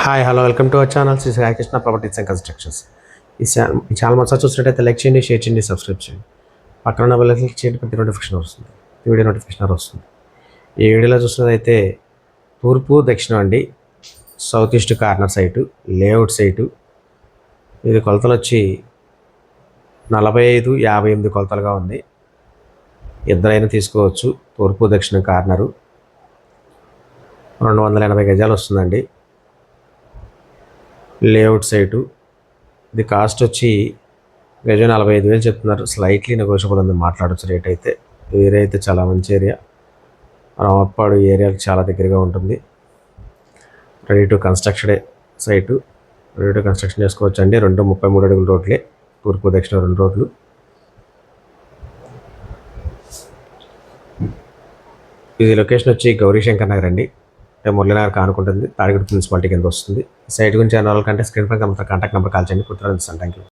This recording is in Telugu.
Hi hello welcome to our channel Sri Saikrishna properties and constructions. ఈ ఛానల్ మొదటి చూసినట్టయితే లైక్ చేయండి, షేర్ చేయండి, సబ్స్క్రైబ్ చేయండి. పక్కన ఉన్న బెల్ క్లిక్ చేయండి, ప్రతి నోటిఫికేషన్ వస్తుంది, వీడియో నోటిఫికేషన్ వస్తుంది. ఈ వీడియోలో చూసినదైతే తూర్పు దక్షిణం అండి, south east corner site, layout site. ఇది కొలతలు వచ్చి 45-58 కొలతలుగా ఉంది. ఇద్దరైనా తీసుకోవచ్చు. తూర్పు దక్షిణం కార్నరు 280 గజాలు వస్తుందండి. Layout site. ఇది కాస్ట్ వచ్చి గజం 45,000 చెప్తున్నారు. స్లైట్లీ నెగోషియబుల్ ఉంది, మాట్లాడచ్చు రేట్ అయితే. ఏరియా అయితే చాలా మంచి ఏరియా, రామప్పాడు ఏరియాకి చాలా దగ్గరగా ఉంటుంది. రెడీ టు కన్స్ట్రక్షడే సైటు, రెడీ టు కన్స్ట్రక్షన్ చేసుకోవచ్చు అండి. 33 అడుగుల రోడ్లే, తూర్పు దక్షిణ 2 రోడ్లు. ఇది లొకేషన్ వచ్చి గౌరీశంకర్ నగర్ అండి, మురళీనగర్ కానుకుంటుంది. తాడిగూడ మున్సిపాలిటీ కింద వస్తుంది. సైట్ గురించి అన్న వాళ్ళకంటే స్క్రీన్ పై కాంటాక్ట్ నెంబర్ కాల్ చేయండి. కుట్రాలు ఇస్తాను. Thank you.